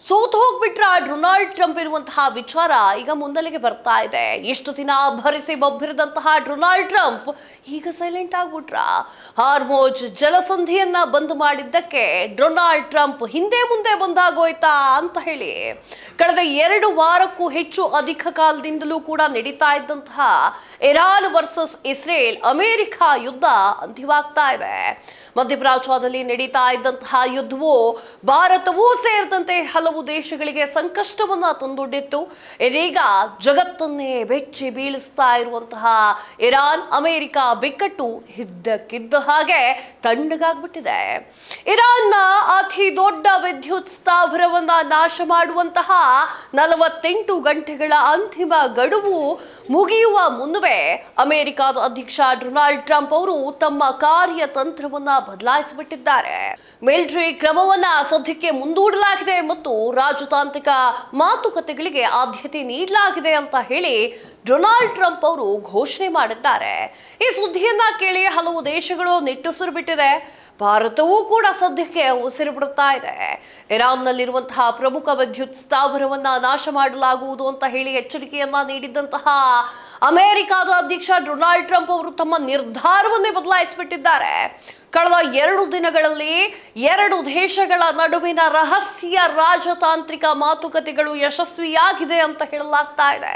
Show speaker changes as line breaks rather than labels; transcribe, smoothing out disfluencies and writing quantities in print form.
ಸೋತು ಹೋಗ್ಬಿಟ್ರ Donald Trump ಇರುವಂತಹ ವಿಚಾರ ಈಗ ಮುನ್ನೆಲೆಗೆ ಬರ್ತಾ ಇದೆ. ಎಷ್ಟು ದಿನ ಭರಿಸಿ ಬೊಬ್ಬಿರದಂತಹ ಡೊನಾಲ್ಡ್ ಟ್ರಂಪ್ ಈಗ ಸೈಲೆಂಟ್ ಆಗ್ಬಿಟ್ರ. ಹಾರ್ಮೋಜ್ ಜಲಸಂಧಿಯನ್ನ ಬಂದ್ ಮಾಡಿದ್ದಕ್ಕೆ ಡೊನಾಲ್ಡ್ ಟ್ರಂಪ್ ಹಿಂದೆ ಮುಂದೆ ಬಂದಾಗೋಯ್ತಾ ಅಂತ ಹೇಳಿ ಕಳೆದ 2 ವಾರಕ್ಕೂ ಹೆಚ್ಚು ಅಧಿಕ ಕಾಲದಿಂದಲೂ ಕೂಡ ನಡೀತಾ ಇದ್ದಂತಹ ಇರಾನ್ ವರ್ಸಸ್ ಇಸ್ರೇಲ್ ಅಮೆರಿಕ ಯುದ್ಧ ಅಂತ್ಯವಾಗ್ತಾ ಇದೆ. ಮಧ್ಯಪ್ರಾಚ್ಯದಲ್ಲಿ ನಡೀತಾ ಇದ್ದಂತಹ ಯುದ್ಧವು ಭಾರತವೂ ಸೇರಿದಂತೆ ಹಲವು ದೇಶಗಳಿಗೆ ಸಂಕಷ್ಟವನ್ನ ತಂದೊಡ್ಡಿತ್ತು. ಇದೀಗ ಜಗತ್ತನ್ನೇ ಬೆಚ್ಚಿ ಬೀಳಿಸ್ತಾ ಇರುವಂತಹ ಇರಾನ್ ಅಮೆರಿಕ ಬಿಕ್ಕಟ್ಟು ಇದ್ದಕ್ಕಿದ್ದ ಹಾಗೆ ತಣ್ಣಗಾಗ್ಬಿಟ್ಟಿದೆ. ಇರಾನ್ನ ಅತಿ ದೊಡ್ಡ ವಿದ್ಯುತ್ ಸ್ಥಾವರವನ್ನ ನಾಶ ಮಾಡುವಂತಹ 48 ಗಂಟೆಗಳ ಅಂತಿಮ ಗಡುವು ಮುಗಿಯುವ ಮುನ್ನವೇ ಅಮೆರಿಕದ ಅಧ್ಯಕ್ಷ ಡೊನಾಲ್ಡ್ ಟ್ರಂಪ್ ಅವರು ತಮ್ಮ ಕಾರ್ಯತಂತ್ರವನ್ನ ಬದಲಾಯಿಸಿಬಿಟ್ಟಿದ್ದಾರೆ. ಮಿಲಿಟರಿ ಕ್ರಮವನ್ನ ಸದ್ಯಕ್ಕೆ ಮುಂದೂಡಲಾಗಿದೆ ಮತ್ತು ರಾಜತಾಂತ್ರಿಕ ಮಾತುಕತೆಗಳಿಗೆ ಆದ್ಯತೆ ನೀಡಲಾಗಿದೆ ಅಂತ ಹೇಳಿ ಡೊನಾಲ್ಡ್ ಟ್ರಂಪ್ ಅವರು ಘೋಷಣೆ ಮಾಡಿದ್ದಾರೆ. ಈ ಸುದ್ದಿಯನ್ನ ಕೇಳಿ ಹಲವು ದೇಶಗಳು ನಿಟ್ಟುಸಿರು ಬಿಟ್ಟಿದೆ. ಭಾರತವೂ ಕೂಡ ಸದ್ಯಕ್ಕೆ ಉಸಿರು ಬಿಡುತ್ತಾ ಇದೆ. ಇರಾನ್ನಲ್ಲಿರುವಂತಹ ಪ್ರಮುಖ ವಿದ್ಯುತ್ ಸ್ಥಾವರವನ್ನ ನಾಶ ಮಾಡಲಾಗುವುದು ಅಂತ ಹೇಳಿ ಎಚ್ಚರಿಕೆಯನ್ನ ನೀಡಿದಂತಹ ಅಮೆರಿಕದ ಅಧ್ಯಕ್ಷ ಡೊನಾಲ್ಡ್ ಟ್ರಂಪ್ ಅವರು ತಮ್ಮ ನಿರ್ಧಾರವನ್ನೇ ಬದಲಾಯಿಸಿಬಿಟ್ಟಿದ್ದಾರೆ. ಕಳೆದ 2 ದಿನಗಳಲ್ಲಿ 2 ದೇಶಗಳ ನಡುವಿನ ರಹಸ್ಯ ರಾಜತಾಂತ್ರಿಕ ಮಾತುಕತೆಗಳು ಯಶಸ್ವಿಯಾಗಿದೆ ಅಂತ ಹೇಳಲಾಗ್ತಾ ಇದೆ.